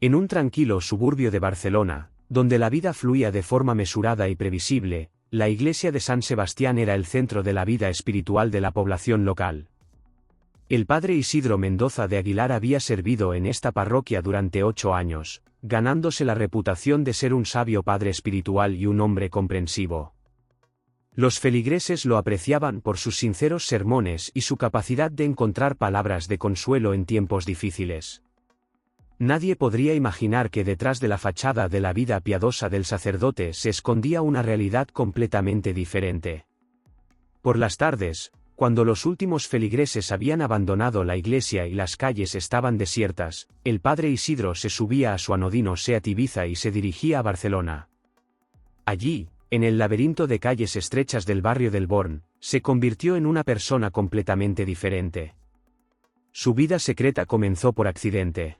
En un tranquilo suburbio de Barcelona, donde la vida fluía de forma mesurada y previsible, la iglesia de San Sebastián era el centro de la vida espiritual de la población local. El padre Isidro Mendoza de Aguilar había servido en esta parroquia durante 8 años, ganándose la reputación de ser un sabio padre espiritual y un hombre comprensivo. Los feligreses lo apreciaban por sus sinceros sermones y su capacidad de encontrar palabras de consuelo en tiempos difíciles. Nadie podría imaginar que detrás de la fachada de la vida piadosa del sacerdote se escondía una realidad completamente diferente. Por las tardes, cuando los últimos feligreses habían abandonado la iglesia y las calles estaban desiertas, el padre Isidro se subía a su anodino Seat Ibiza y se dirigía a Barcelona. Allí, en el laberinto de calles estrechas del barrio del Born, se convirtió en una persona completamente diferente. Su vida secreta comenzó por accidente.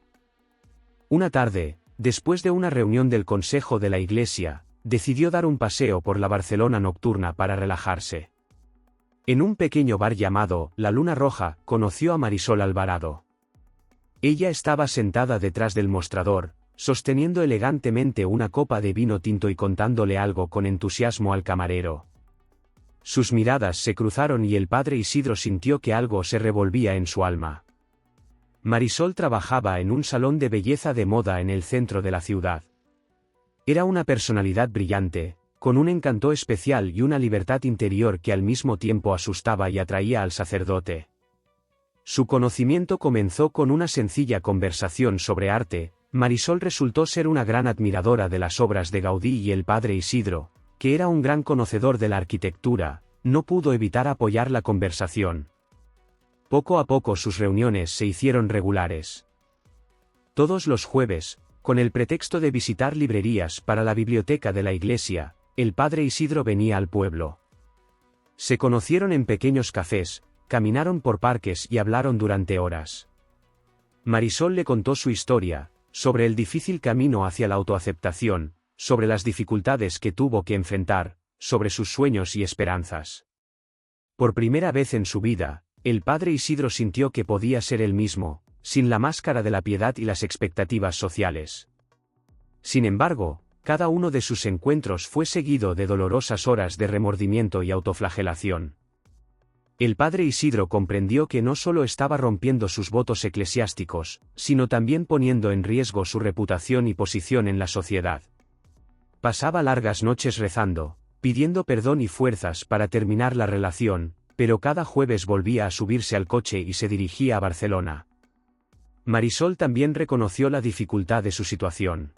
Una tarde, después de una reunión del consejo de la iglesia, decidió dar un paseo por la Barcelona nocturna para relajarse. En un pequeño bar llamado La Luna Roja, conoció a Marisol Alvarado. Ella estaba sentada detrás del mostrador, sosteniendo elegantemente una copa de vino tinto y contándole algo con entusiasmo al camarero. Sus miradas se cruzaron y el padre Isidro sintió que algo se revolvía en su alma. Marisol trabajaba en un salón de belleza de moda en el centro de la ciudad. Era una personalidad brillante, con un encanto especial y una libertad interior que al mismo tiempo asustaba y atraía al sacerdote. Su conocimiento comenzó con una sencilla conversación sobre arte. Marisol resultó ser una gran admiradora de las obras de Gaudí y el padre Isidro, que era un gran conocedor de la arquitectura, no pudo evitar apoyar la conversación. Poco a poco sus reuniones se hicieron regulares. Todos los jueves, con el pretexto de visitar librerías para la biblioteca de la iglesia, el padre Isidro venía al pueblo. Se conocieron en pequeños cafés, caminaron por parques y hablaron durante horas. Marisol le contó su historia, sobre el difícil camino hacia la autoaceptación, sobre las dificultades que tuvo que enfrentar, sobre sus sueños y esperanzas. Por primera vez en su vida, el padre Isidro sintió que podía ser él mismo, sin la máscara de la piedad y las expectativas sociales. Sin embargo, cada uno de sus encuentros fue seguido de dolorosas horas de remordimiento y autoflagelación. El padre Isidro comprendió que no solo estaba rompiendo sus votos eclesiásticos, sino también poniendo en riesgo su reputación y posición en la sociedad. Pasaba largas noches rezando, pidiendo perdón y fuerzas para terminar la relación, pero cada jueves volvía a subirse al coche y se dirigía a Barcelona. Marisol también reconoció la dificultad de su situación.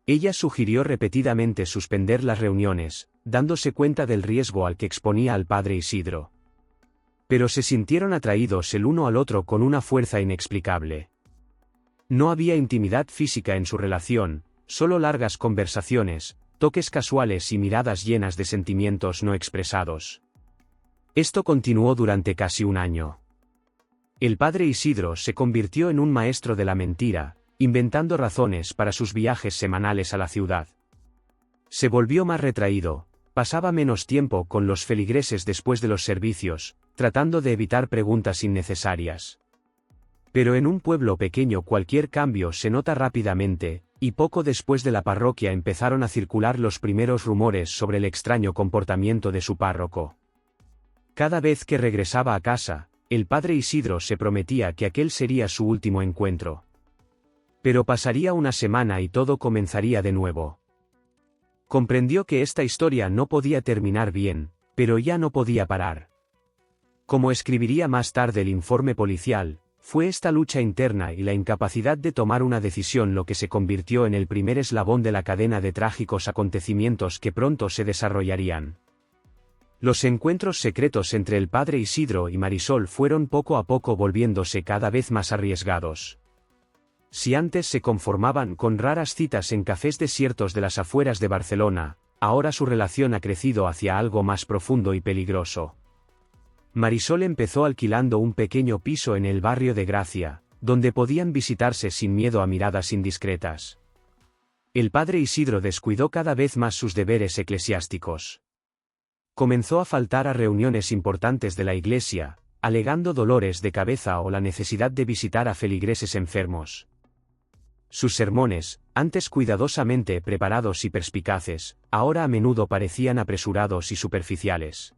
Ella sugirió repetidamente suspender las reuniones, dándose cuenta del riesgo al que exponía al padre Isidro. Pero se sintieron atraídos el uno al otro con una fuerza inexplicable. No había intimidad física en su relación, solo largas conversaciones, toques casuales y miradas llenas de sentimientos no expresados. Esto continuó durante casi un año. El padre Isidro se convirtió en un maestro de la mentira, inventando razones para sus viajes semanales a la ciudad. Se volvió más retraído, pasaba menos tiempo con los feligreses después de los servicios, tratando de evitar preguntas innecesarias. Pero en un pueblo pequeño cualquier cambio se nota rápidamente, y poco después de la parroquia empezaron a circular los primeros rumores sobre el extraño comportamiento de su párroco. Cada vez que regresaba a casa, el padre Isidro se prometía que aquel sería su último encuentro. Pero pasaría una semana y todo comenzaría de nuevo. Comprendió que esta historia no podía terminar bien, pero ya no podía parar. Como escribiría más tarde el informe policial, fue esta lucha interna y la incapacidad de tomar una decisión lo que se convirtió en el primer eslabón de la cadena de trágicos acontecimientos que pronto se desarrollarían. Los encuentros secretos entre el padre Isidro y Marisol fueron poco a poco volviéndose cada vez más arriesgados. Si antes se conformaban con raras citas en cafés desiertos de las afueras de Barcelona, ahora su relación ha crecido hacia algo más profundo y peligroso. Marisol empezó alquilando un pequeño piso en el barrio de Gracia, donde podían visitarse sin miedo a miradas indiscretas. El padre Isidro descuidó cada vez más sus deberes eclesiásticos. Comenzó a faltar a reuniones importantes de la iglesia, alegando dolores de cabeza o la necesidad de visitar a feligreses enfermos. Sus sermones, antes cuidadosamente preparados y perspicaces, ahora a menudo parecían apresurados y superficiales.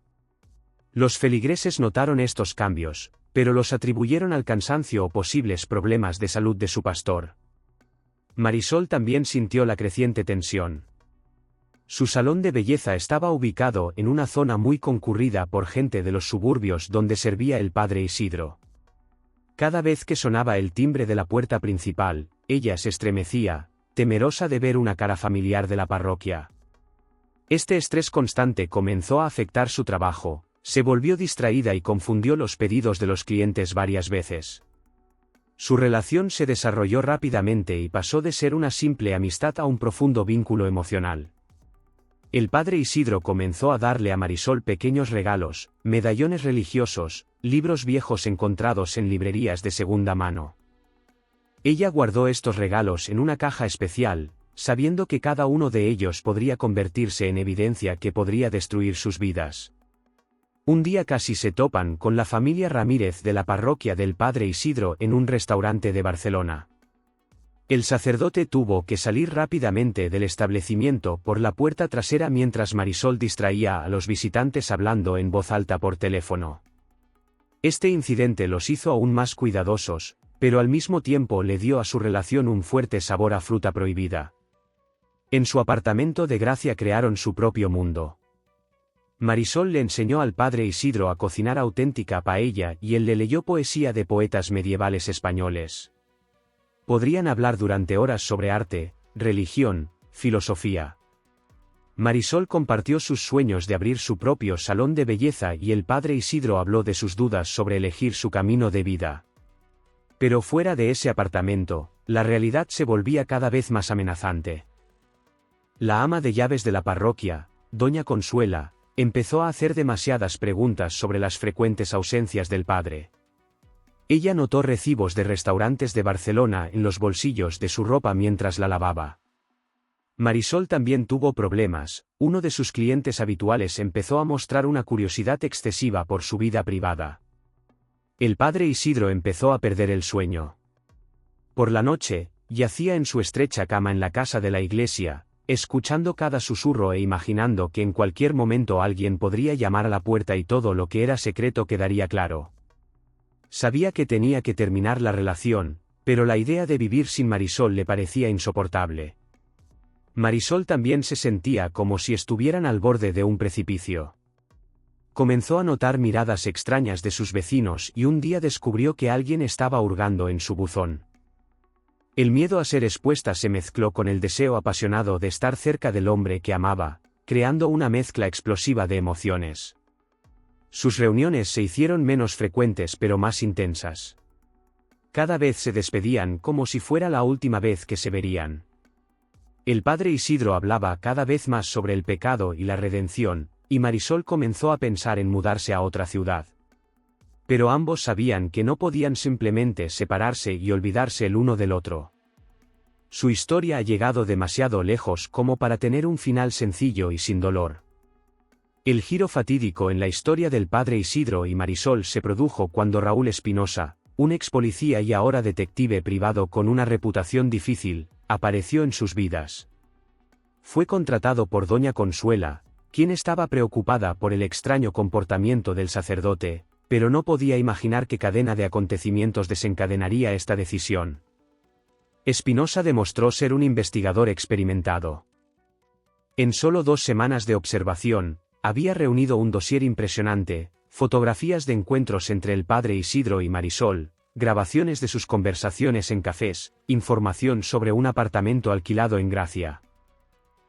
Los feligreses notaron estos cambios, pero los atribuyeron al cansancio o posibles problemas de salud de su pastor. Marisol también sintió la creciente tensión. Su salón de belleza estaba ubicado en una zona muy concurrida por gente de los suburbios donde servía el padre Isidro. Cada vez que sonaba el timbre de la puerta principal, ella se estremecía, temerosa de ver una cara familiar de la parroquia. Este estrés constante comenzó a afectar su trabajo, se volvió distraída y confundió los pedidos de los clientes varias veces. Su relación se desarrolló rápidamente y pasó de ser una simple amistad a un profundo vínculo emocional. El padre Isidro comenzó a darle a Marisol pequeños regalos, medallones religiosos, libros viejos encontrados en librerías de segunda mano. Ella guardó estos regalos en una caja especial, sabiendo que cada uno de ellos podría convertirse en evidencia que podría destruir sus vidas. Un día casi se topan con la familia Ramírez de la parroquia del padre Isidro en un restaurante de Barcelona. El sacerdote tuvo que salir rápidamente del establecimiento por la puerta trasera mientras Marisol distraía a los visitantes hablando en voz alta por teléfono. Este incidente los hizo aún más cuidadosos, pero al mismo tiempo le dio a su relación un fuerte sabor a fruta prohibida. En su apartamento de Gracia crearon su propio mundo. Marisol le enseñó al padre Isidro a cocinar auténtica paella y él le leyó poesía de poetas medievales españoles. Podrían hablar durante horas sobre arte, religión, filosofía. Marisol compartió sus sueños de abrir su propio salón de belleza y el padre Isidro habló de sus dudas sobre elegir su camino de vida. Pero fuera de ese apartamento, la realidad se volvía cada vez más amenazante. La ama de llaves de la parroquia, doña Consuela, empezó a hacer demasiadas preguntas sobre las frecuentes ausencias del padre. Ella notó recibos de restaurantes de Barcelona en los bolsillos de su ropa mientras la lavaba. Marisol también tuvo problemas, uno de sus clientes habituales empezó a mostrar una curiosidad excesiva por su vida privada. El padre Isidro empezó a perder el sueño. Por la noche, yacía en su estrecha cama en la casa de la iglesia, escuchando cada susurro e imaginando que en cualquier momento alguien podría llamar a la puerta y todo lo que era secreto quedaría claro. Sabía que tenía que terminar la relación, pero la idea de vivir sin Marisol le parecía insoportable. Marisol también se sentía como si estuvieran al borde de un precipicio. Comenzó a notar miradas extrañas de sus vecinos y un día descubrió que alguien estaba hurgando en su buzón. El miedo a ser expuesta se mezcló con el deseo apasionado de estar cerca del hombre que amaba, creando una mezcla explosiva de emociones. Sus reuniones se hicieron menos frecuentes pero más intensas. Cada vez se despedían como si fuera la última vez que se verían. El padre Isidro hablaba cada vez más sobre el pecado y la redención, y Marisol comenzó a pensar en mudarse a otra ciudad. Pero ambos sabían que no podían simplemente separarse y olvidarse el uno del otro. Su historia ha llegado demasiado lejos como para tener un final sencillo y sin dolor. El giro fatídico en la historia del padre Isidro y Marisol se produjo cuando Raúl Espinosa, un ex policía y ahora detective privado con una reputación difícil, apareció en sus vidas. Fue contratado por doña Consuela, quien estaba preocupada por el extraño comportamiento del sacerdote, pero no podía imaginar qué cadena de acontecimientos desencadenaría esta decisión. Espinosa demostró ser un investigador experimentado. En solo 2 semanas de observación, había reunido un dossier impresionante, fotografías de encuentros entre el padre Isidro y Marisol, grabaciones de sus conversaciones en cafés, información sobre un apartamento alquilado en Gracia.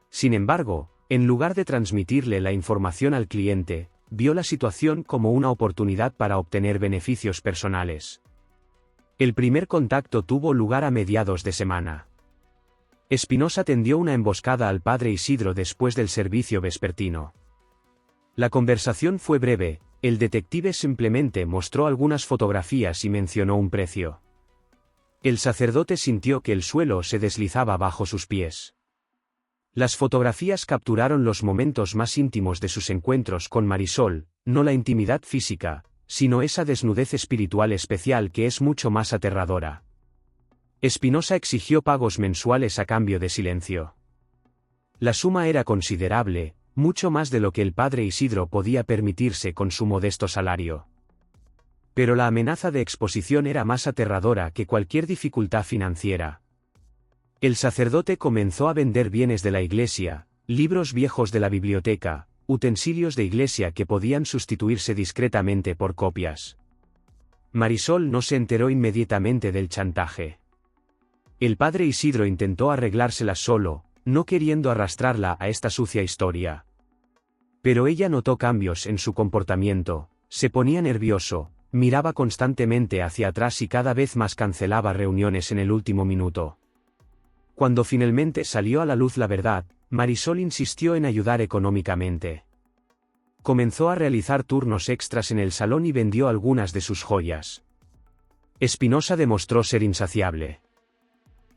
Sin embargo, en lugar de transmitirle la información al cliente, vio la situación como una oportunidad para obtener beneficios personales. El primer contacto tuvo lugar a mediados de semana. Espinosa tendió una emboscada al padre Isidro después del servicio vespertino. La conversación fue breve, el detective simplemente mostró algunas fotografías y mencionó un precio. El sacerdote sintió que el suelo se deslizaba bajo sus pies. Las fotografías capturaron los momentos más íntimos de sus encuentros con Marisol, no la intimidad física, sino esa desnudez espiritual especial que es mucho más aterradora. Espinosa exigió pagos mensuales a cambio de silencio. La suma era considerable, mucho más de lo que el padre Isidro podía permitirse con su modesto salario. Pero la amenaza de exposición era más aterradora que cualquier dificultad financiera. El sacerdote comenzó a vender bienes de la iglesia, libros viejos de la biblioteca, utensilios de iglesia que podían sustituirse discretamente por copias. Marisol no se enteró inmediatamente del chantaje. El padre Isidro intentó arreglárselas solo, no queriendo arrastrarla a esta sucia historia. Pero ella notó cambios en su comportamiento, se ponía nervioso, miraba constantemente hacia atrás y cada vez más cancelaba reuniones en el último minuto. Cuando finalmente salió a la luz la verdad, Marisol insistió en ayudar económicamente. Comenzó a realizar turnos extras en el salón y vendió algunas de sus joyas. Espinosa demostró ser insaciable.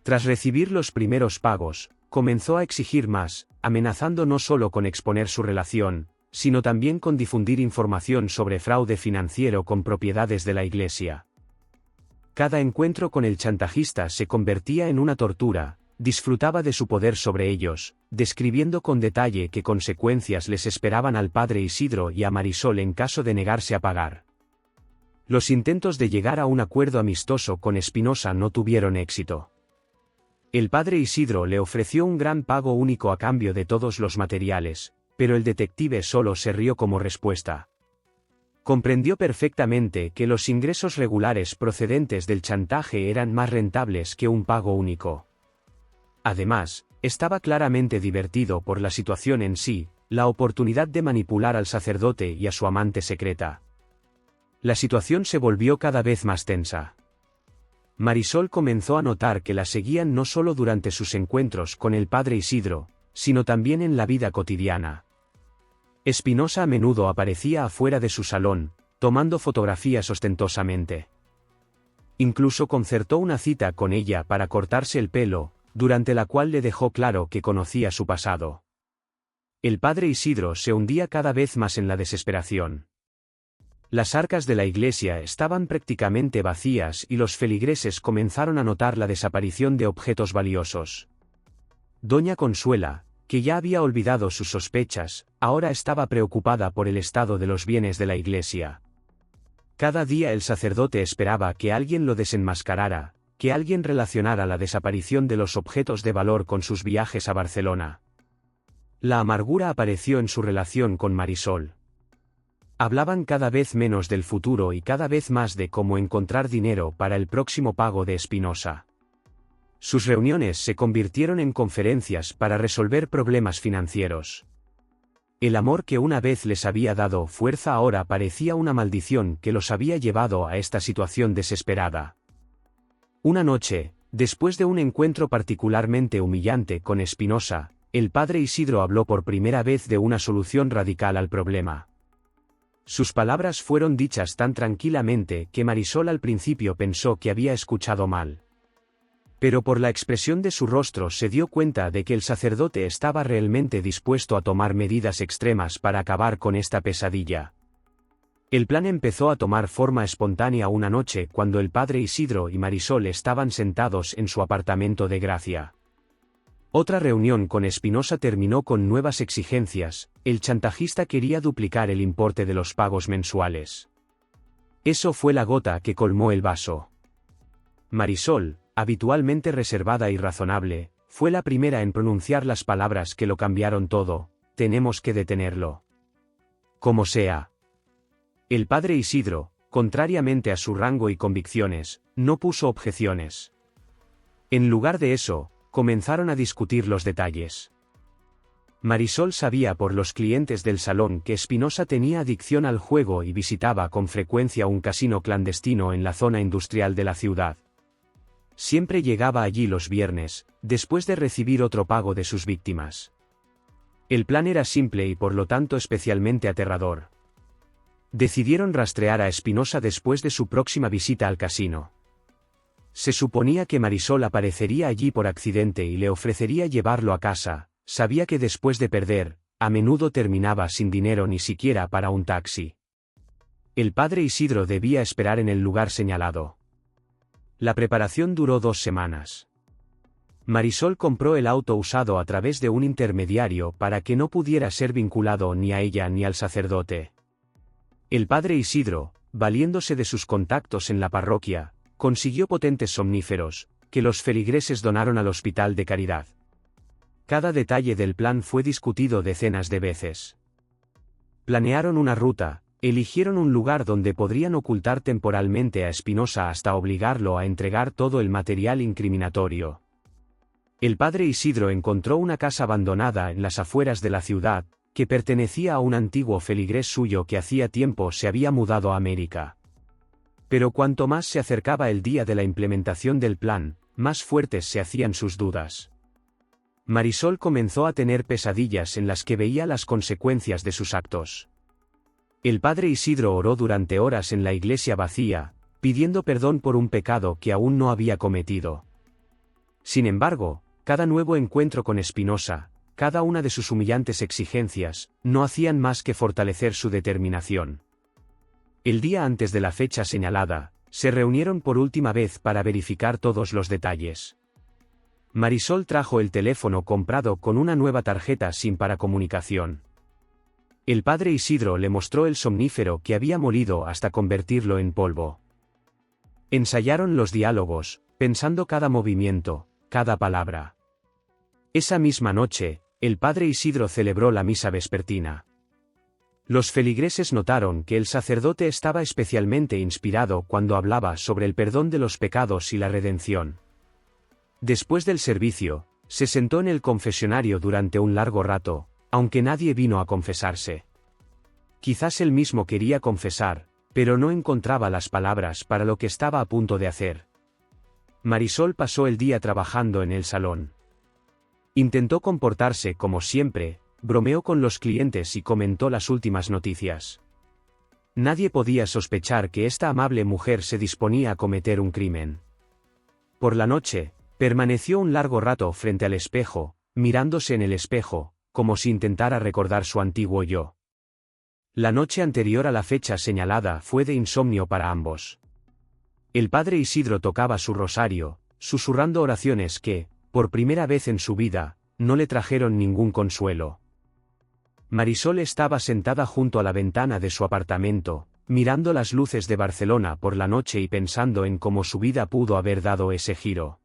Tras recibir los primeros pagos, comenzó a exigir más, amenazando no solo con exponer su relación, sino también con difundir información sobre fraude financiero con propiedades de la iglesia. Cada encuentro con el chantajista se convertía en una tortura, disfrutaba de su poder sobre ellos, describiendo con detalle qué consecuencias les esperaban al padre Isidro y a Marisol en caso de negarse a pagar. Los intentos de llegar a un acuerdo amistoso con Espinosa no tuvieron éxito. El padre Isidro le ofreció un gran pago único a cambio de todos los materiales, pero el detective solo se rió como respuesta. Comprendió perfectamente que los ingresos regulares procedentes del chantaje eran más rentables que un pago único. Además, estaba claramente divertido por la situación en sí, la oportunidad de manipular al sacerdote y a su amante secreta. La situación se volvió cada vez más tensa. Marisol comenzó a notar que la seguían no solo durante sus encuentros con el padre Isidro, sino también en la vida cotidiana. Espinosa a menudo aparecía afuera de su salón, tomando fotografías ostentosamente. Incluso concertó una cita con ella para cortarse el pelo, durante la cual le dejó claro que conocía su pasado. El padre Isidro se hundía cada vez más en la desesperación. Las arcas de la iglesia estaban prácticamente vacías y los feligreses comenzaron a notar la desaparición de objetos valiosos. Doña Consuela, que ya había olvidado sus sospechas, ahora estaba preocupada por el estado de los bienes de la iglesia. Cada día el sacerdote esperaba que alguien lo desenmascarara, que alguien relacionara la desaparición de los objetos de valor con sus viajes a Barcelona. La amargura apareció en su relación con Marisol. Hablaban cada vez menos del futuro y cada vez más de cómo encontrar dinero para el próximo pago de Espinosa. Sus reuniones se convirtieron en conferencias para resolver problemas financieros. El amor que una vez les había dado fuerza ahora parecía una maldición que los había llevado a esta situación desesperada. Una noche, después de un encuentro particularmente humillante con Espinosa, el padre Isidro habló por primera vez de una solución radical al problema. Sus palabras fueron dichas tan tranquilamente que Marisol al principio pensó que había escuchado mal. Pero por la expresión de su rostro se dio cuenta de que el sacerdote estaba realmente dispuesto a tomar medidas extremas para acabar con esta pesadilla. El plan empezó a tomar forma espontánea una noche cuando el padre Isidro y Marisol estaban sentados en su apartamento de Gracia. Otra reunión con Espinosa terminó con nuevas exigencias, el chantajista quería duplicar el importe de los pagos mensuales. Eso fue la gota que colmó el vaso. Marisol, habitualmente reservada y razonable, fue la primera en pronunciar las palabras que lo cambiaron todo: tenemos que detenerlo. Como sea. El padre Isidro, contrariamente a su rango y convicciones, no puso objeciones. En lugar de eso, comenzaron a discutir los detalles. Marisol sabía por los clientes del salón que Espinosa tenía adicción al juego y visitaba con frecuencia un casino clandestino en la zona industrial de la ciudad. Siempre llegaba allí los viernes, después de recibir otro pago de sus víctimas. El plan era simple y por lo tanto especialmente aterrador. Decidieron rastrear a Espinosa después de su próxima visita al casino. Se suponía que Marisol aparecería allí por accidente y le ofrecería llevarlo a casa. Sabía que después de perder, a menudo terminaba sin dinero ni siquiera para un taxi. El padre Isidro debía esperar en el lugar señalado. La preparación duró 2 semanas. Marisol compró el auto usado a través de un intermediario para que no pudiera ser vinculado ni a ella ni al sacerdote. El padre Isidro, valiéndose de sus contactos en la parroquia, consiguió potentes somníferos, que los feligreses donaron al hospital de caridad. Cada detalle del plan fue discutido decenas de veces. Planearon una ruta, eligieron un lugar donde podrían ocultar temporalmente a Espinosa hasta obligarlo a entregar todo el material incriminatorio. El padre Isidro encontró una casa abandonada en las afueras de la ciudad, que pertenecía a un antiguo feligrés suyo que hacía tiempo se había mudado a América. Pero cuanto más se acercaba el día de la implementación del plan, más fuertes se hacían sus dudas. Marisol comenzó a tener pesadillas en las que veía las consecuencias de sus actos. El padre Isidro oró durante horas en la iglesia vacía, pidiendo perdón por un pecado que aún no había cometido. Sin embargo, cada nuevo encuentro con Espinosa, cada una de sus humillantes exigencias, no hacían más que fortalecer su determinación. El día antes de la fecha señalada, se reunieron por última vez para verificar todos los detalles. Marisol trajo el teléfono comprado con una nueva tarjeta SIM para comunicación. El padre Isidro le mostró el somnífero que había molido hasta convertirlo en polvo. Ensayaron los diálogos, pensando cada movimiento, cada palabra. Esa misma noche, el padre Isidro celebró la misa vespertina. Los feligreses notaron que el sacerdote estaba especialmente inspirado cuando hablaba sobre el perdón de los pecados y la redención. Después del servicio, se sentó en el confesionario durante un largo rato, aunque nadie vino a confesarse. Quizás él mismo quería confesar, pero no encontraba las palabras para lo que estaba a punto de hacer. Marisol pasó el día trabajando en el salón. Intentó comportarse como siempre, bromeó con los clientes y comentó las últimas noticias. Nadie podía sospechar que esta amable mujer se disponía a cometer un crimen. Por la noche, permaneció un largo rato frente al espejo, mirándose en el espejo, como si intentara recordar su antiguo yo. La noche anterior a la fecha señalada fue de insomnio para ambos. El padre Isidro tocaba su rosario, susurrando oraciones que, por primera vez en su vida, no le trajeron ningún consuelo. Marisol estaba sentada junto a la ventana de su apartamento, mirando las luces de Barcelona por la noche y pensando en cómo su vida pudo haber dado ese giro.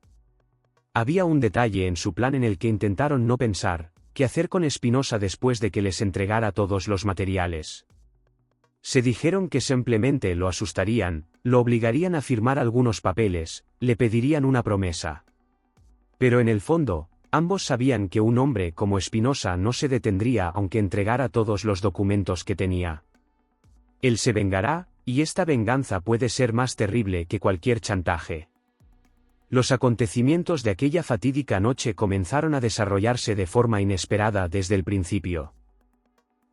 Había un detalle en su plan en el que intentaron no pensar, qué hacer con Espinosa después de que les entregara todos los materiales. Se dijeron que simplemente lo asustarían, lo obligarían a firmar algunos papeles, le pedirían una promesa. Pero en el fondo, ambos sabían que un hombre como Espinosa no se detendría aunque entregara todos los documentos que tenía. Él se vengará, y esta venganza puede ser más terrible que cualquier chantaje. Los acontecimientos de aquella fatídica noche comenzaron a desarrollarse de forma inesperada desde el principio.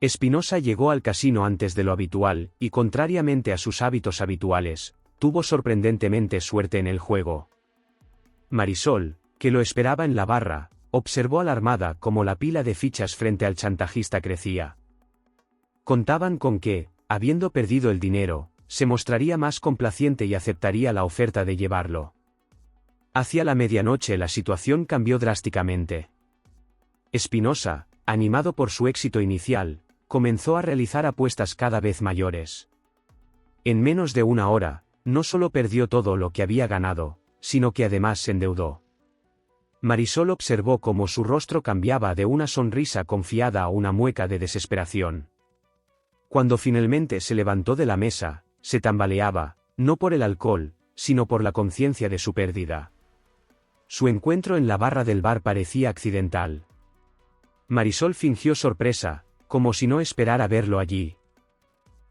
Espinosa llegó al casino antes de lo habitual, y contrariamente a sus hábitos habituales, tuvo sorprendentemente suerte en el juego. Marisol, que lo esperaba en la barra, observó alarmada cómo la pila de fichas frente al chantajista crecía. Contaban con que, habiendo perdido el dinero, se mostraría más complaciente y aceptaría la oferta de llevarlo. Hacia la medianoche la situación cambió drásticamente. Espinosa, animado por su éxito inicial, comenzó a realizar apuestas cada vez mayores. En menos de una hora, no solo perdió todo lo que había ganado, sino que además se endeudó. Marisol observó cómo su rostro cambiaba de una sonrisa confiada a una mueca de desesperación. Cuando finalmente se levantó de la mesa, se tambaleaba, no por el alcohol, sino por la conciencia de su pérdida. Su encuentro en la barra del bar parecía accidental. Marisol fingió sorpresa, como si no esperara verlo allí.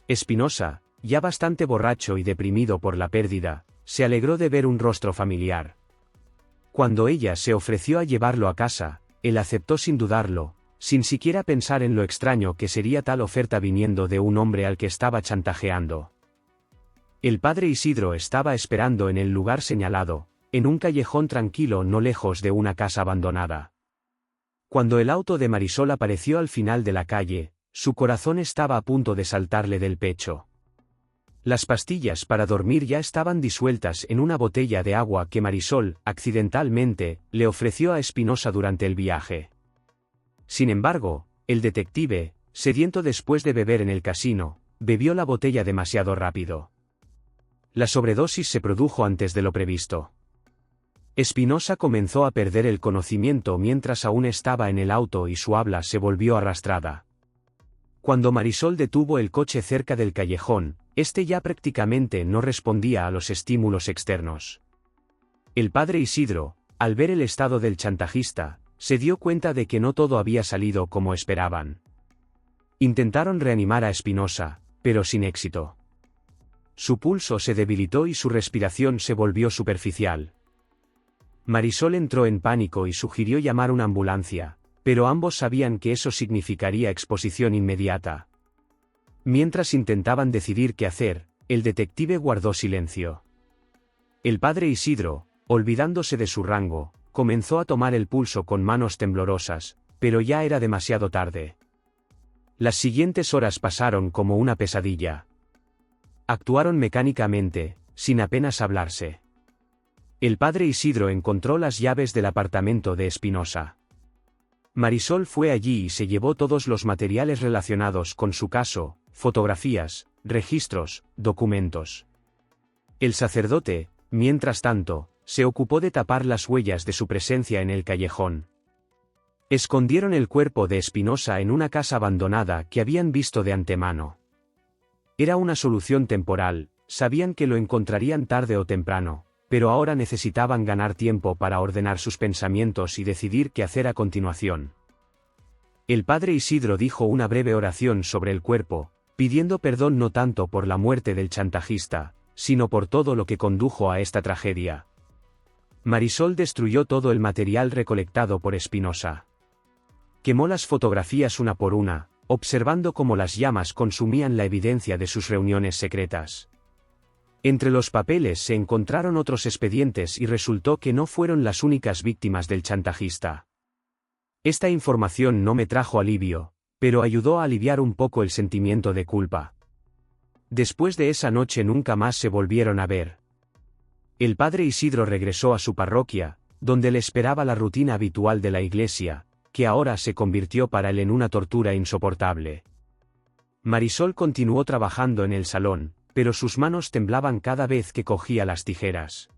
Espinosa, ya bastante borracho y deprimido por la pérdida, se alegró de ver un rostro familiar. Cuando ella se ofreció a llevarlo a casa, él aceptó sin dudarlo, sin siquiera pensar en lo extraño que sería tal oferta viniendo de un hombre al que estaba chantajeando. El padre Isidro estaba esperando en el lugar señalado, en un callejón tranquilo no lejos de una casa abandonada. Cuando el auto de Marisol apareció al final de la calle, su corazón estaba a punto de saltarle del pecho. Las pastillas para dormir ya estaban disueltas en una botella de agua que Marisol, accidentalmente, le ofreció a Espinosa durante el viaje. Sin embargo, el detective, sediento después de beber en el casino, bebió la botella demasiado rápido. La sobredosis se produjo antes de lo previsto. Espinosa comenzó a perder el conocimiento mientras aún estaba en el auto y su habla se volvió arrastrada. Cuando Marisol detuvo el coche cerca del callejón, este ya prácticamente no respondía a los estímulos externos. El padre Isidro, al ver el estado del chantajista, se dio cuenta de que no todo había salido como esperaban. Intentaron reanimar a Espinosa, pero sin éxito. Su pulso se debilitó y su respiración se volvió superficial. Marisol entró en pánico y sugirió llamar una ambulancia, pero ambos sabían que eso significaría exposición inmediata. Mientras intentaban decidir qué hacer, el detective guardó silencio. El padre Isidro, olvidándose de su rango, comenzó a tomar el pulso con manos temblorosas, pero ya era demasiado tarde. Las siguientes horas pasaron como una pesadilla. Actuaron mecánicamente, sin apenas hablarse. El padre Isidro encontró las llaves del apartamento de Espinosa. Marisol fue allí y se llevó todos los materiales relacionados con su caso, fotografías, registros, documentos. El sacerdote, mientras tanto, se ocupó de tapar las huellas de su presencia en el callejón. Escondieron el cuerpo de Espinosa en una casa abandonada que habían visto de antemano. Era una solución temporal, sabían que lo encontrarían tarde o temprano, pero ahora necesitaban ganar tiempo para ordenar sus pensamientos y decidir qué hacer a continuación. El padre Isidro dijo una breve oración sobre el cuerpo, pidiendo perdón no tanto por la muerte del chantajista, sino por todo lo que condujo a esta tragedia. Marisol destruyó todo el material recolectado por Espinosa. Quemó las fotografías una por una, observando cómo las llamas consumían la evidencia de sus reuniones secretas. Entre los papeles se encontraron otros expedientes y resultó que no fueron las únicas víctimas del chantajista. Esta información no me trajo alivio, pero ayudó a aliviar un poco el sentimiento de culpa. Después de esa noche nunca más se volvieron a ver. El padre Isidro regresó a su parroquia, donde le esperaba la rutina habitual de la iglesia, que ahora se convirtió para él en una tortura insoportable. Marisol continuó trabajando en el salón, pero sus manos temblaban cada vez que cogía las tijeras.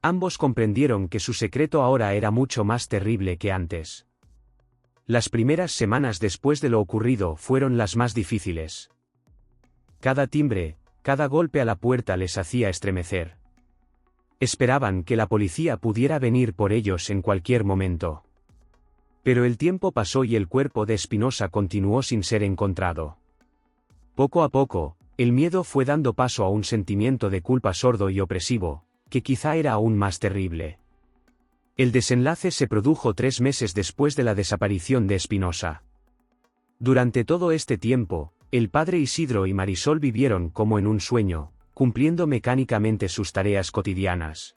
Ambos comprendieron que su secreto ahora era mucho más terrible que antes. Las primeras semanas después de lo ocurrido fueron las más difíciles. Cada timbre, cada golpe a la puerta les hacía estremecer. Esperaban que la policía pudiera venir por ellos en cualquier momento. Pero el tiempo pasó y el cuerpo de Espinosa continuó sin ser encontrado. Poco a poco, el miedo fue dando paso a un sentimiento de culpa sordo y opresivo, que quizá era aún más terrible. El desenlace se produjo 3 meses después de la desaparición de Espinosa. Durante todo este tiempo, el padre Isidro y Marisol vivieron como en un sueño, cumpliendo mecánicamente sus tareas cotidianas.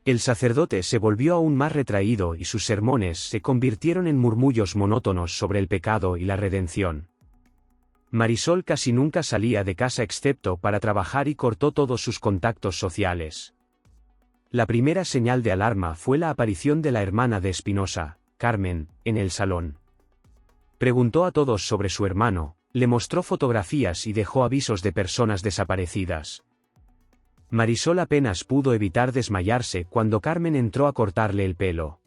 El sacerdote se volvió aún más retraído y sus sermones se convirtieron en murmullos monótonos sobre el pecado y la redención. Marisol casi nunca salía de casa excepto para trabajar y cortó todos sus contactos sociales. La primera señal de alarma fue la aparición de la hermana de Espinosa, Carmen, en el salón. Preguntó a todos sobre su hermano, le mostró fotografías y dejó avisos de personas desaparecidas. Marisol apenas pudo evitar desmayarse cuando Carmen entró a cortarle el pelo.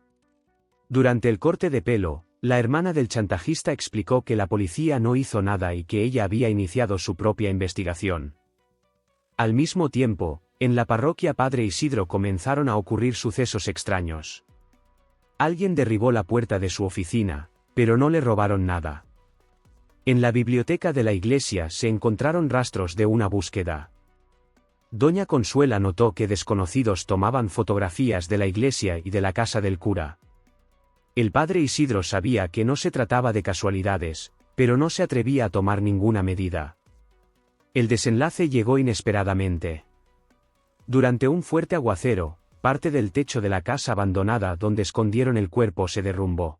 Durante el corte de pelo, la hermana del chantajista explicó que la policía no hizo nada y que ella había iniciado su propia investigación. Al mismo tiempo, en la parroquia Padre Isidro comenzaron a ocurrir sucesos extraños. Alguien derribó la puerta de su oficina, pero no le robaron nada. En la biblioteca de la iglesia se encontraron rastros de una búsqueda. Doña Consuela notó que desconocidos tomaban fotografías de la iglesia y de la casa del cura. El padre Isidro sabía que no se trataba de casualidades, pero no se atrevía a tomar ninguna medida. El desenlace llegó inesperadamente. Durante un fuerte aguacero, parte del techo de la casa abandonada donde escondieron el cuerpo se derrumbó.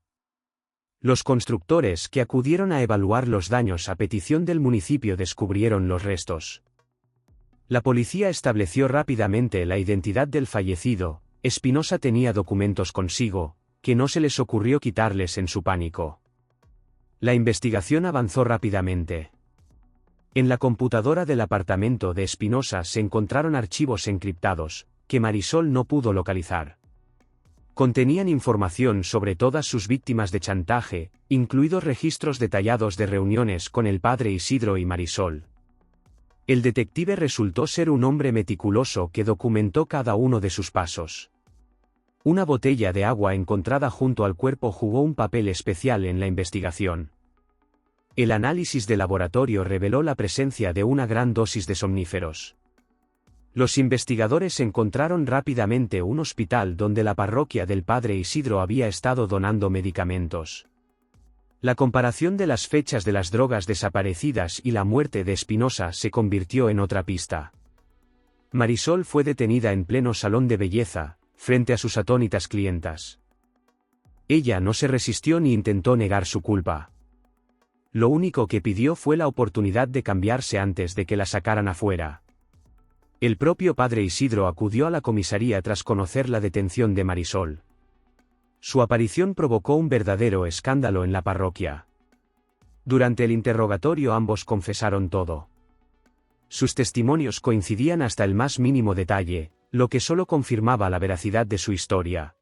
Los constructores que acudieron a evaluar los daños a petición del municipio descubrieron los restos. La policía estableció rápidamente la identidad del fallecido. Espinosa tenía documentos consigo, que no se les ocurrió quitarles en su pánico. La investigación avanzó rápidamente. En la computadora del apartamento de Espinosa se encontraron archivos encriptados, que Marisol no pudo localizar. Contenían información sobre todas sus víctimas de chantaje, incluidos registros detallados de reuniones con el padre Isidro y Marisol. El detective resultó ser un hombre meticuloso que documentó cada uno de sus pasos. Una botella de agua encontrada junto al cuerpo jugó un papel especial en la investigación. El análisis de laboratorio reveló la presencia de una gran dosis de somníferos. Los investigadores encontraron rápidamente un hospital donde la parroquia del padre Isidro había estado donando medicamentos. La comparación de las fechas de las drogas desaparecidas y la muerte de Espinosa se convirtió en otra pista. Marisol fue detenida en pleno salón de belleza, frente a sus atónitas clientas. Ella no se resistió ni intentó negar su culpa. Lo único que pidió fue la oportunidad de cambiarse antes de que la sacaran afuera. El propio padre Isidro acudió a la comisaría tras conocer la detención de Marisol. Su aparición provocó un verdadero escándalo en la parroquia. Durante el interrogatorio ambos confesaron todo. Sus testimonios coincidían hasta el más mínimo detalle, lo que solo confirmaba la veracidad de su historia.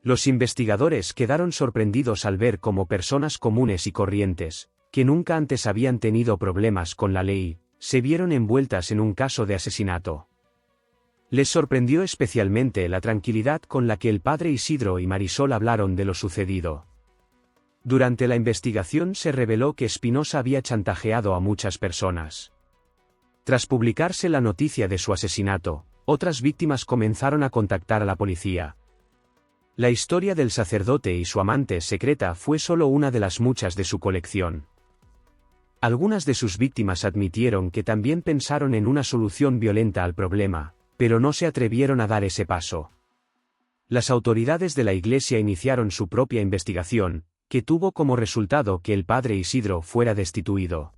Los investigadores quedaron sorprendidos al ver cómo personas comunes y corrientes, que nunca antes habían tenido problemas con la ley, se vieron envueltas en un caso de asesinato. Les sorprendió especialmente la tranquilidad con la que el padre Isidro y Marisol hablaron de lo sucedido. Durante la investigación se reveló que Espinosa había chantajeado a muchas personas. Tras publicarse la noticia de su asesinato, otras víctimas comenzaron a contactar a la policía. La historia del sacerdote y su amante secreta fue solo una de las muchas de su colección. Algunas de sus víctimas admitieron que también pensaron en una solución violenta al problema, pero no se atrevieron a dar ese paso. Las autoridades de la Iglesia iniciaron su propia investigación, que tuvo como resultado que el padre Isidro fuera destituido.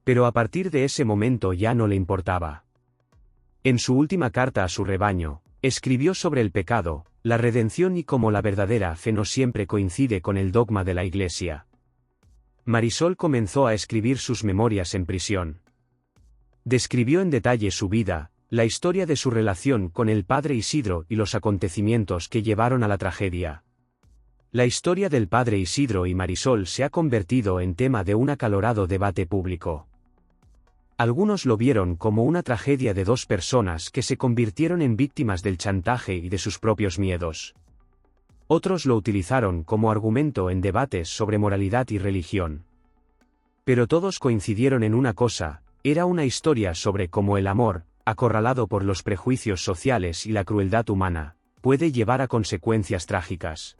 Pero a partir de ese momento ya no le importaba. En su última carta a su rebaño, escribió sobre el pecado, la redención y cómo la verdadera fe no siempre coincide con el dogma de la Iglesia. Marisol comenzó a escribir sus memorias en prisión. Describió en detalle su vida, la historia de su relación con el padre Isidro y los acontecimientos que llevaron a la tragedia. La historia del padre Isidro y Marisol se ha convertido en tema de un acalorado debate público. Algunos lo vieron como una tragedia de dos personas que se convirtieron en víctimas del chantaje y de sus propios miedos. Otros lo utilizaron como argumento en debates sobre moralidad y religión. Pero todos coincidieron en una cosa: era una historia sobre cómo el amor, acorralado por los prejuicios sociales y la crueldad humana, puede llevar a consecuencias trágicas.